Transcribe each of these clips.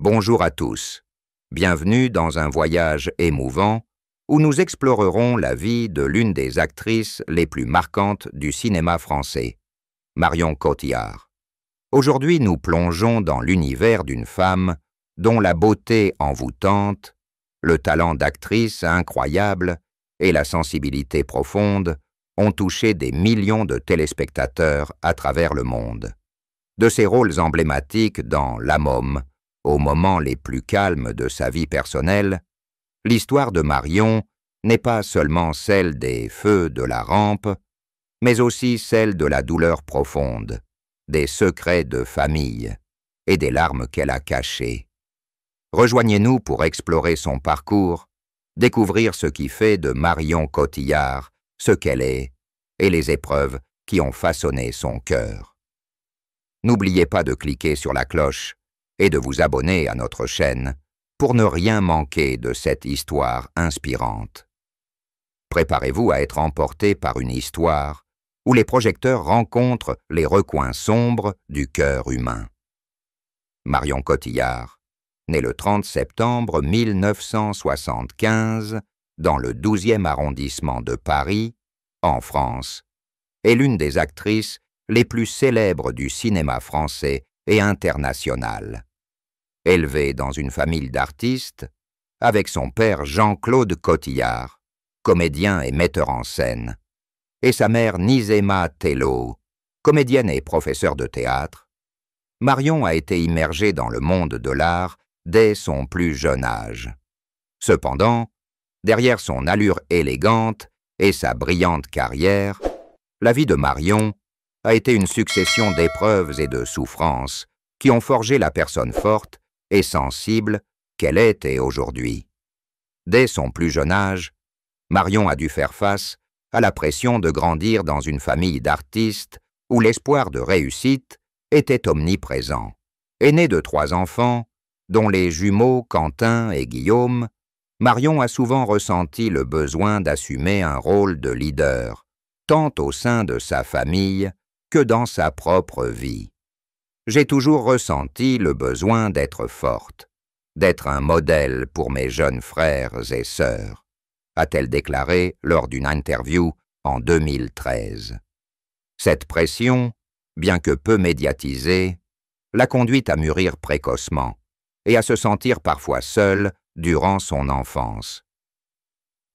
Bonjour à tous. Bienvenue dans un voyage émouvant où nous explorerons la vie de l'une des actrices les plus marquantes du cinéma français, Marion Cotillard. Aujourd'hui, nous plongeons dans l'univers d'une femme dont la beauté envoûtante, le talent d'actrice incroyable et la sensibilité profonde ont touché des millions de téléspectateurs à travers le monde. De ses rôles emblématiques dans La Môme, aux moments les plus calmes de sa vie personnelle, l'histoire de Marion n'est pas seulement celle des feux de la rampe, mais aussi celle de la douleur profonde, des secrets de famille et des larmes qu'elle a cachées. Rejoignez-nous pour explorer son parcours, découvrir ce qui fait de Marion Cotillard ce qu'elle est et les épreuves qui ont façonné son cœur. N'oubliez pas de cliquer sur la cloche et de vous abonner à notre chaîne pour ne rien manquer de cette histoire inspirante. Préparez-vous à être emporté par une histoire où les projecteurs rencontrent les recoins sombres du cœur humain. Marion Cotillard, née le 30 septembre 1975 dans le 12e arrondissement de Paris, en France, est l'une des actrices les plus célèbres du cinéma français et international. Élevée dans une famille d'artistes, avec son père Jean-Claude Cotillard, comédien et metteur en scène, et sa mère Nizema Tello, comédienne et professeure de théâtre, Marion a été immergée dans le monde de l'art dès son plus jeune âge. Cependant, derrière son allure élégante et sa brillante carrière, la vie de Marion a été une succession d'épreuves et de souffrances qui ont forgé la personne forte et sensible qu'elle était aujourd'hui. Dès son plus jeune âge, Marion a dû faire face à la pression de grandir dans une famille d'artistes où l'espoir de réussite était omniprésent. Aînée de 3 enfants, dont les jumeaux Quentin et Guillaume, Marion a souvent ressenti le besoin d'assumer un rôle de leader, tant au sein de sa famille que dans sa propre vie. J'ai toujours ressenti le besoin d'être forte, d'être un modèle pour mes jeunes frères et sœurs, a-t-elle déclaré lors d'une interview en 2013. Cette pression, bien que peu médiatisée, l'a conduite à mûrir précocement et à se sentir parfois seule durant son enfance.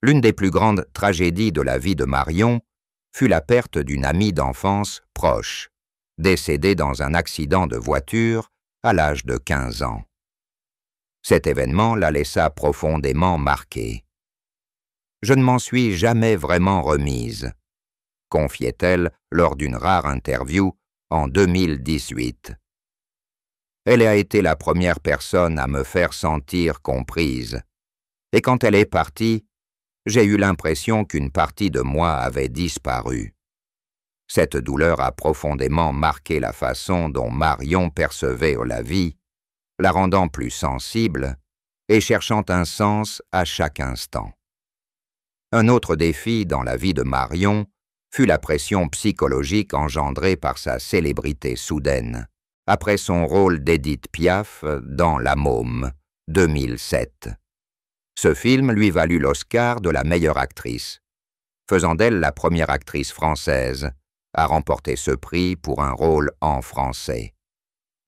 L'une des plus grandes tragédies de la vie de Marion fut la perte d'une amie d'enfance proche, décédée dans un accident de voiture à l'âge de 15 ans. Cet événement la laissa profondément marquée. « Je ne m'en suis jamais vraiment remise », confiait-elle lors d'une rare interview en 2018. Elle a été la première personne à me faire sentir comprise, et quand elle est partie, j'ai eu l'impression qu'une partie de moi avait disparu. Cette douleur a profondément marqué la façon dont Marion percevait la vie, la rendant plus sensible et cherchant un sens à chaque instant. Un autre défi dans la vie de Marion fut la pression psychologique engendrée par sa célébrité soudaine, après son rôle d'Édith Piaf dans La Môme, 2007. Ce film lui valut l'Oscar de la meilleure actrice, faisant d'elle la première actrice française à remporter ce prix pour un rôle en français.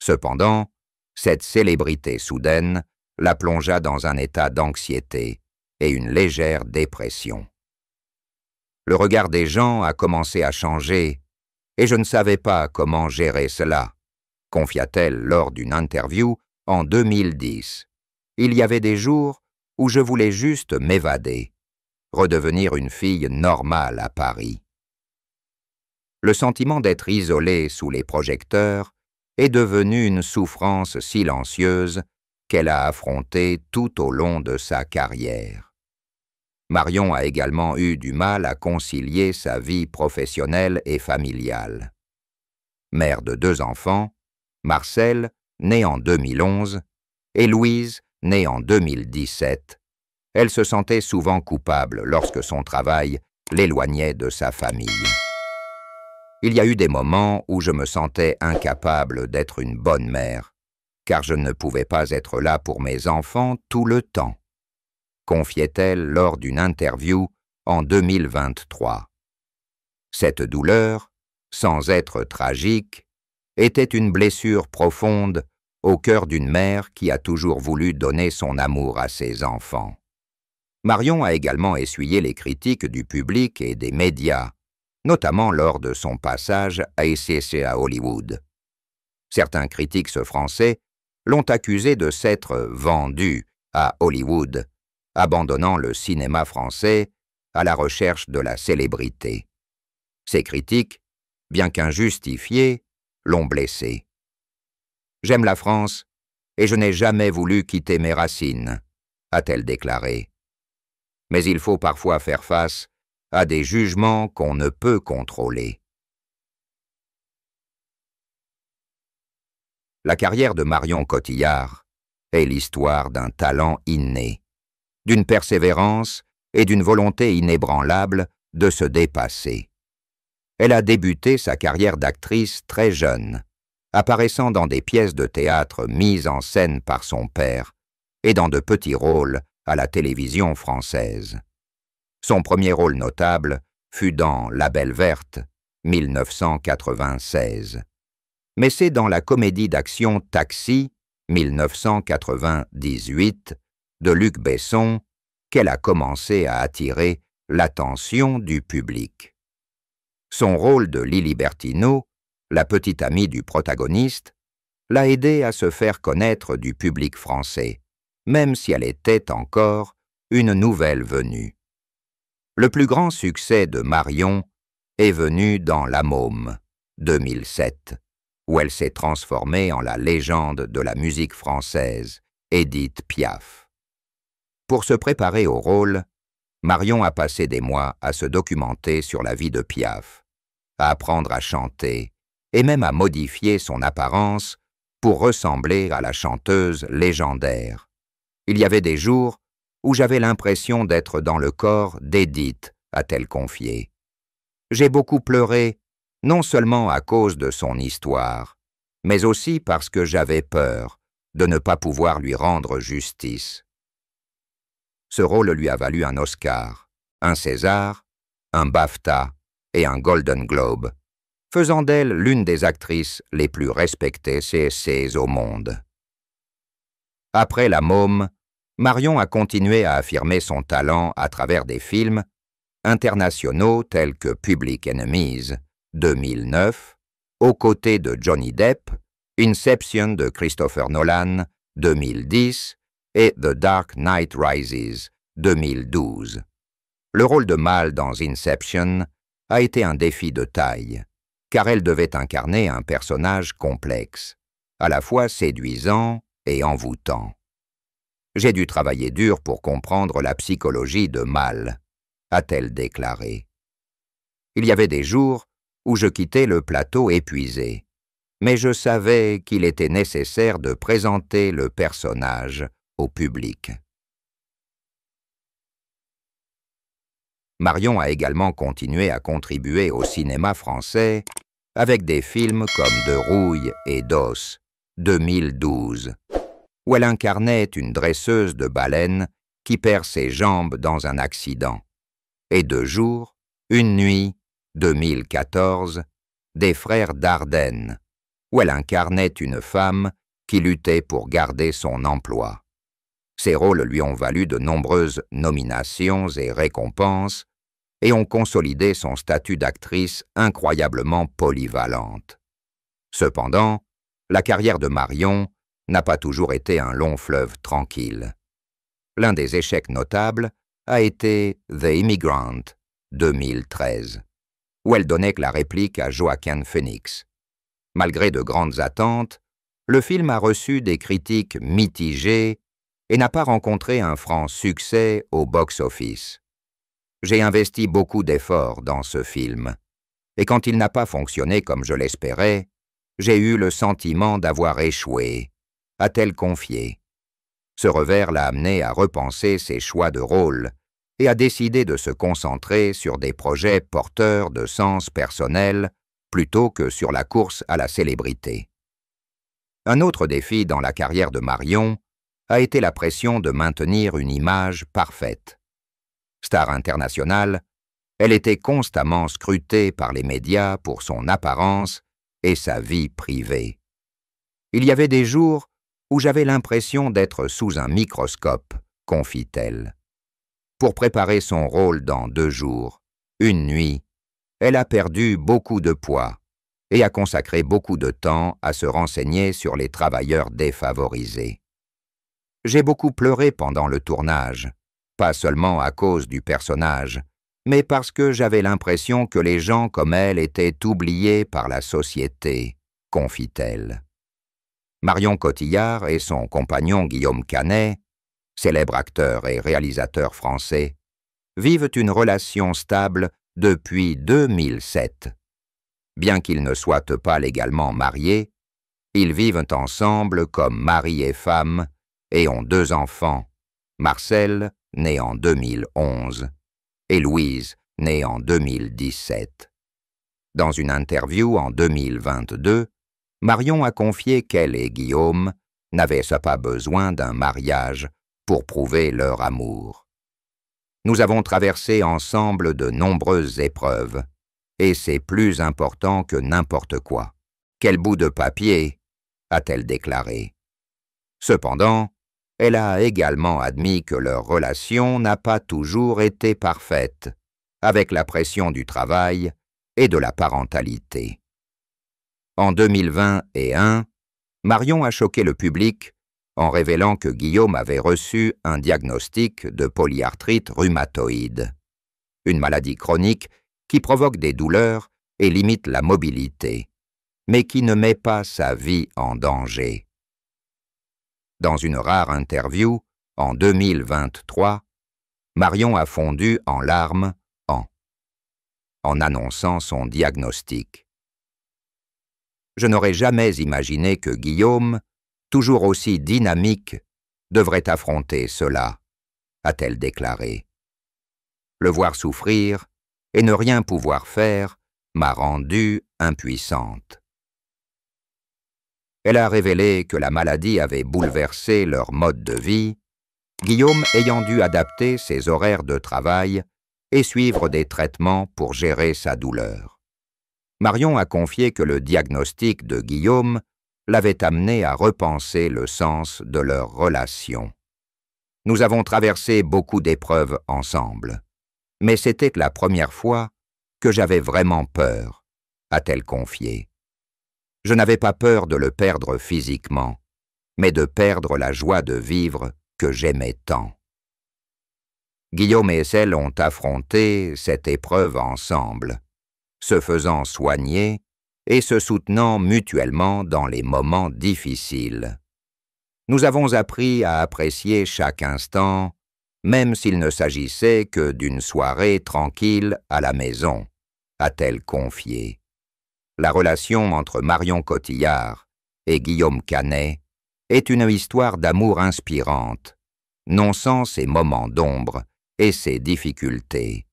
Cependant, cette célébrité soudaine la plongea dans un état d'anxiété et une légère dépression. Le regard des gens a commencé à changer et je ne savais pas comment gérer cela, confia-t-elle lors d'une interview en 2010. Il y avait des jours où je voulais juste m'évader, redevenir une fille normale à Paris. Le sentiment d'être isolée sous les projecteurs est devenu une souffrance silencieuse qu'elle a affrontée tout au long de sa carrière. Marion a également eu du mal à concilier sa vie professionnelle et familiale. Mère de 2 enfants, Marcel, né en 2011, et Louise, née en 2017, elle se sentait souvent coupable lorsque son travail l'éloignait de sa famille. Il y a eu des moments où je me sentais incapable d'être une bonne mère, car je ne pouvais pas être là pour mes enfants tout le temps, confiait-elle lors d'une interview en 2023. Cette douleur, sans être tragique, était une blessure profonde au cœur d'une mère qui a toujours voulu donner son amour à ses enfants. Marion a également essuyé les critiques du public et des médias, notamment lors de son passage à SCC à Hollywood. Certains critiques français l'ont accusée de s'être vendue à Hollywood, abandonnant le cinéma français à la recherche de la célébrité. Ces critiques, bien qu'injustifiées, l'ont blessée. « J'aime la France et je n'ai jamais voulu quitter mes racines », a-t-elle déclaré. Mais il faut parfois faire face à des jugements qu'on ne peut contrôler. La carrière de Marion Cotillard est l'histoire d'un talent inné, d'une persévérance et d'une volonté inébranlable de se dépasser. Elle a débuté sa carrière d'actrice très jeune, apparaissant dans des pièces de théâtre mises en scène par son père et dans de petits rôles à la télévision française. Son premier rôle notable fut dans La Belle Verte, 1996. Mais c'est dans la comédie d'action Taxi, 1998, de Luc Besson, qu'elle a commencé à attirer l'attention du public. Son rôle de Lily Bertineau, la petite amie du protagoniste, l'a aidée à se faire connaître du public français, même si elle était encore une nouvelle venue. Le plus grand succès de Marion est venu dans La Môme, 2007, où elle s'est transformée en la légende de la musique française, Édith Piaf. Pour se préparer au rôle, Marion a passé des mois à se documenter sur la vie de Piaf, à apprendre à chanter et même à modifier son apparence pour ressembler à la chanteuse légendaire. Il y avait des jours où j'avais l'impression d'être dans le corps d'Édith, a-t-elle confié. J'ai beaucoup pleuré, non seulement à cause de son histoire, mais aussi parce que j'avais peur de ne pas pouvoir lui rendre justice. Ce rôle lui a valu un Oscar, un César, un BAFTA et un Golden Globe, faisant d'elle l'une des actrices les plus respectées CSC au monde. Après La Môme, Marion a continué à affirmer son talent à travers des films internationaux tels que Public Enemies, 2009, aux côtés de Johnny Depp, Inception de Christopher Nolan, 2010, et The Dark Knight Rises, 2012. Le rôle de Mal dans Inception a été un défi de taille, car elle devait incarner un personnage complexe, à la fois séduisant et envoûtant. J'ai dû travailler dur pour comprendre la psychologie de Mal, a-t-elle déclaré. Il y avait des jours où je quittais le plateau épuisé, mais je savais qu'il était nécessaire de présenter le personnage au public. Marion a également continué à contribuer au cinéma français avec des films comme De rouille et d'os, 2012, où elle incarnait une dresseuse de baleines qui perd ses jambes dans un accident, et De jour, une nuit, 2014, des frères Dardenne, où elle incarnait une femme qui luttait pour garder son emploi. Ces rôles lui ont valu de nombreuses nominations et récompenses et ont consolidé son statut d'actrice incroyablement polyvalente. Cependant, la carrière de Marion n'a pas toujours été un long fleuve tranquille. L'un des échecs notables a été The Immigrant, 2013, où elle donnait que la réplique à Joaquin Phoenix. Malgré de grandes attentes, le film a reçu des critiques mitigées et n'a pas rencontré un franc succès au box-office. J'ai investi beaucoup d'efforts dans ce film, et quand il n'a pas fonctionné comme je l'espérais, j'ai eu le sentiment d'avoir échoué, a-t-elle confié. Ce revers l'a amenée à repenser ses choix de rôle et à décider de se concentrer sur des projets porteurs de sens personnel plutôt que sur la course à la célébrité. Un autre défi dans la carrière de Marion a été la pression de maintenir une image parfaite. Star internationale, elle était constamment scrutée par les médias pour son apparence et sa vie privée. Il y avait des jours où j'avais l'impression d'être sous un microscope, confie-t-elle. Pour préparer son rôle dans 2 jours, une nuit, elle a perdu beaucoup de poids et a consacré beaucoup de temps à se renseigner sur les travailleurs défavorisés. J'ai beaucoup pleuré pendant le tournage, pas seulement à cause du personnage, mais parce que j'avais l'impression que les gens comme elle étaient oubliés par la société, confie-t-elle. Marion Cotillard et son compagnon Guillaume Canet, célèbre acteur et réalisateur français, vivent une relation stable depuis 2007. Bien qu'ils ne soient pas légalement mariés, ils vivent ensemble comme mari et femme et ont 2 enfants, Marcel, né en 2011, et Louise, née en 2017. Dans une interview en 2022, Marion a confié qu'elle et Guillaume n'avaient pas besoin d'un mariage pour prouver leur amour. Nous avons traversé ensemble de nombreuses épreuves, et c'est plus important que n'importe quoi. Quel bout de papier, a-t-elle déclaré. Cependant, elle a également admis que leur relation n'a pas toujours été parfaite, avec la pression du travail et de la parentalité. En 2021, Marion a choqué le public en révélant que Guillaume avait reçu un diagnostic de polyarthrite rhumatoïde, une maladie chronique qui provoque des douleurs et limite la mobilité, mais qui ne met pas sa vie en danger. Dans une rare interview, en 2023, Marion a fondu en larmes en annonçant son diagnostic. Je n'aurais jamais imaginé que Guillaume, toujours aussi dynamique, devrait affronter cela, a-t-elle déclaré. Le voir souffrir et ne rien pouvoir faire m'a rendue impuissante. Elle a révélé que la maladie avait bouleversé leur mode de vie, Guillaume ayant dû adapter ses horaires de travail et suivre des traitements pour gérer sa douleur. Marion a confié que le diagnostic de Guillaume l'avait amené à repenser le sens de leur relation. Nous avons traversé beaucoup d'épreuves ensemble, mais c'était la première fois que j'avais vraiment peur, a-t-elle confié. Je n'avais pas peur de le perdre physiquement, mais de perdre la joie de vivre que j'aimais tant. Guillaume et elle ont affronté cette épreuve ensemble, se faisant soigner et se soutenant mutuellement dans les moments difficiles. Nous avons appris à apprécier chaque instant, même s'il ne s'agissait que d'une soirée tranquille à la maison, a-t-elle confié. La relation entre Marion Cotillard et Guillaume Canet est une histoire d'amour inspirante, non sans ses moments d'ombre et ses difficultés.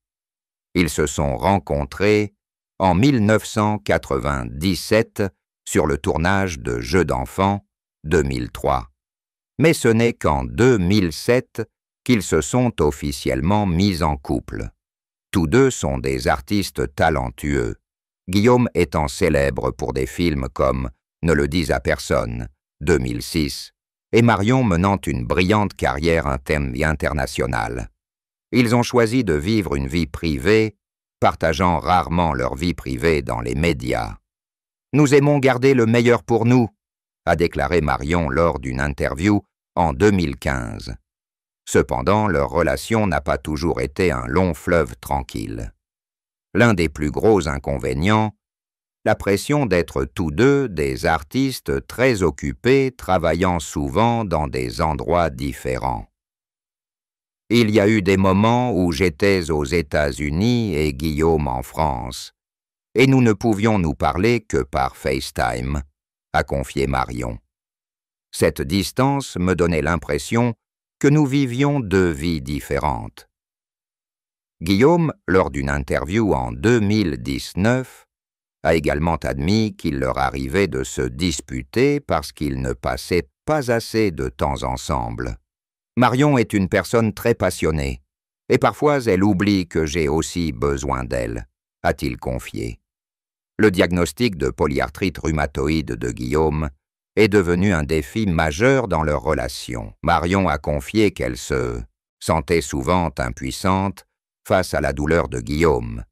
Ils se sont rencontrés en 1997 sur le tournage de Jeux d'enfants 2003. Mais ce n'est qu'en 2007 qu'ils se sont officiellement mis en couple. Tous deux sont des artistes talentueux, Guillaume étant célèbre pour des films comme Ne le dise à personne, 2006, et Marion menant une brillante carrière internationale. Ils ont choisi de vivre une vie privée, partageant rarement leur vie privée dans les médias. « Nous aimons garder le meilleur pour nous », a déclaré Marion lors d'une interview en 2015. Cependant, leur relation n'a pas toujours été un long fleuve tranquille. L'un des plus gros inconvénients, la pression d'être tous deux des artistes très occupés travaillant souvent dans des endroits différents. Il y a eu des moments où j'étais aux États-Unis et Guillaume en France, et nous ne pouvions nous parler que par FaceTime, a confié Marion. Cette distance me donnait l'impression que nous vivions 2 vies différentes. Guillaume, lors d'une interview en 2019, a également admis qu'il leur arrivait de se disputer parce qu'ils ne passaient pas assez de temps ensemble. Marion est une personne très passionnée, et parfois elle oublie que j'ai aussi besoin d'elle, a-t-il confié. Le diagnostic de polyarthrite rhumatoïde de Guillaume est devenu un défi majeur dans leur relation. Marion a confié qu'elle se sentait souvent impuissante face à la douleur de Guillaume,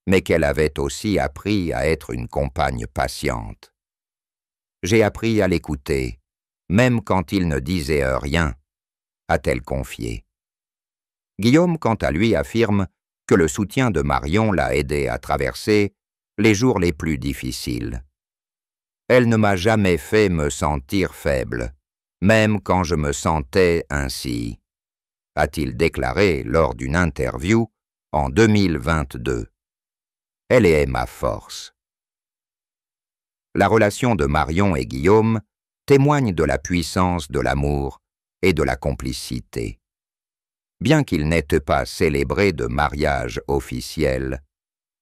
mais qu'elle avait aussi appris à être une compagne patiente. J'ai appris à l'écouter, même quand il ne disait rien, a-t-elle confié. Guillaume, quant à lui, affirme que le soutien de Marion l'a aidé à traverser les jours les plus difficiles. Elle ne m'a jamais fait me sentir faible, même quand je me sentais ainsi, a-t-il déclaré lors d'une interview en 2022. Elle est ma force. La relation de Marion et Guillaume témoigne de la puissance de l'amour et de la complicité. Bien qu'ils n'aient pas célébré de mariage officiel,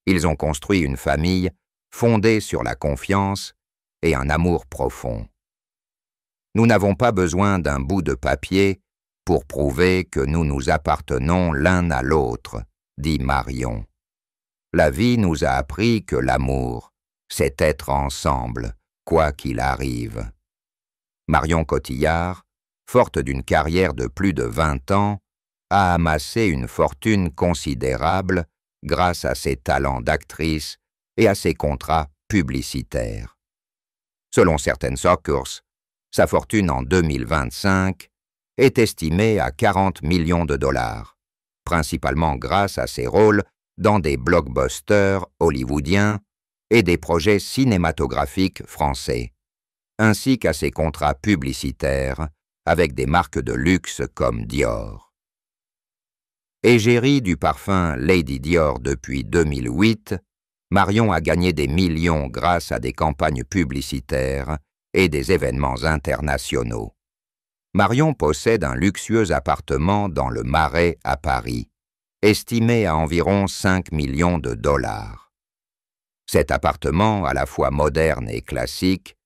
ils ont construit une famille fondée sur la confiance et un amour profond. Nous n'avons pas besoin d'un bout de papier pour prouver que nous nous appartenons l'un à l'autre, dit Marion. La vie nous a appris que l'amour, c'est être ensemble, quoi qu'il arrive. Marion Cotillard, forte d'une carrière de plus de 20 ans, a amassé une fortune considérable grâce à ses talents d'actrice et à ses contrats publicitaires. Selon certaines sources, sa fortune en 2025 est estimée à 40 millions de dollars, principalement grâce à ses rôles dans des blockbusters hollywoodiens et des projets cinématographiques français, ainsi qu'à ses contrats publicitaires avec des marques de luxe comme Dior. Égérie du parfum Lady Dior depuis 2008, Marion a gagné des millions grâce à des campagnes publicitaires et des événements internationaux. Marion possède un luxueux appartement dans le Marais à Paris, estimé à environ 5 millions de dollars. Cet appartement, à la fois moderne et classique,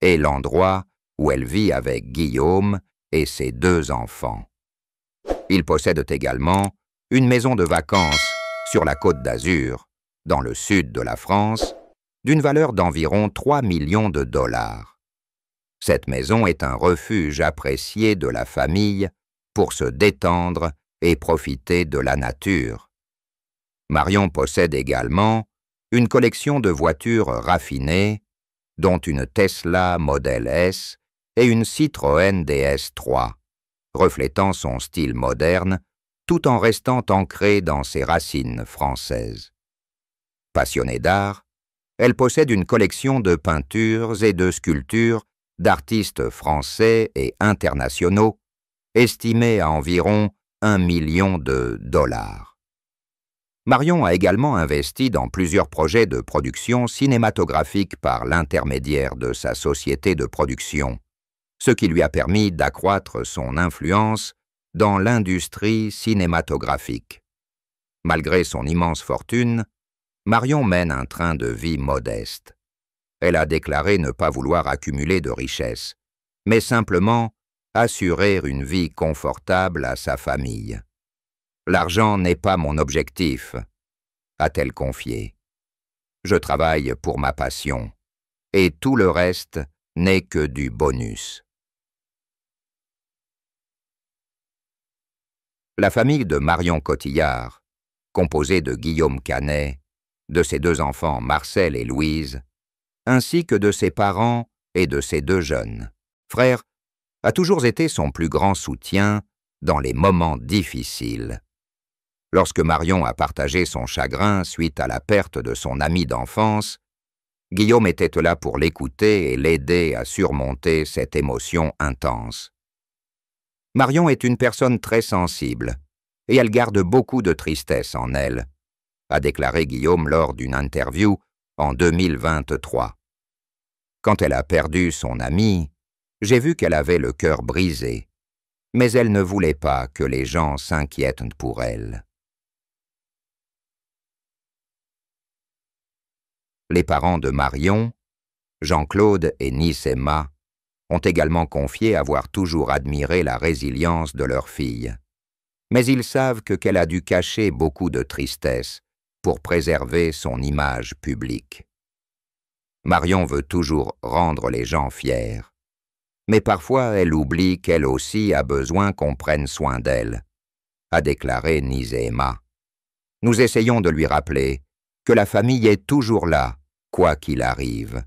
est l'endroit où elle vit avec Guillaume et ses 2 enfants. Ils possèdent également une maison de vacances sur la Côte d'Azur, dans le sud de la France, d'une valeur d'environ 3 millions de dollars. Cette maison est un refuge apprécié de la famille pour se détendre et profiter de la nature. Marion possède également une collection de voitures raffinées, dont une Tesla Model S et une Citroën DS3, reflétant son style moderne tout en restant ancrée dans ses racines françaises. Passionnée d'art, elle possède une collection de peintures et de sculptures d'artistes français et internationaux, estimée à environ 1 million de dollars. Marion a également investi dans plusieurs projets de production cinématographique par l'intermédiaire de sa société de production, ce qui lui a permis d'accroître son influence dans l'industrie cinématographique. Malgré son immense fortune, Marion mène un train de vie modeste. Elle a déclaré ne pas vouloir accumuler de richesses, mais simplement assurer une vie confortable à sa famille. « L'argent n'est pas mon objectif », a-t-elle confié. « Je travaille pour ma passion, et tout le reste n'est que du bonus. » La famille de Marion Cotillard, composée de Guillaume Canet, de ses 2 enfants Marcel et Louise, ainsi que de ses parents et de ses 2 jeunes frères, a toujours été son plus grand soutien dans les moments difficiles. Lorsque Marion a partagé son chagrin suite à la perte de son ami d'enfance, Guillaume était là pour l'écouter et l'aider à surmonter cette émotion intense. Marion est une personne très sensible, et elle garde beaucoup de tristesse en elle, a déclaré Guillaume lors d'une interview en 2023. Quand elle a perdu son amie, j'ai vu qu'elle avait le cœur brisé, mais elle ne voulait pas que les gens s'inquiètent pour elle. Les parents de Marion, Jean-Claude et Nice Emma, ont également confié avoir toujours admiré la résilience de leur fille. Mais ils savent qu'elle a dû cacher beaucoup de tristesse pour préserver son image publique. Marion veut toujours rendre les gens fiers. Mais parfois elle oublie qu'elle aussi a besoin qu'on prenne soin d'elle, a déclaré Nice Emma. Nous essayons de lui rappeler que la famille est toujours là, quoi qu'il arrive.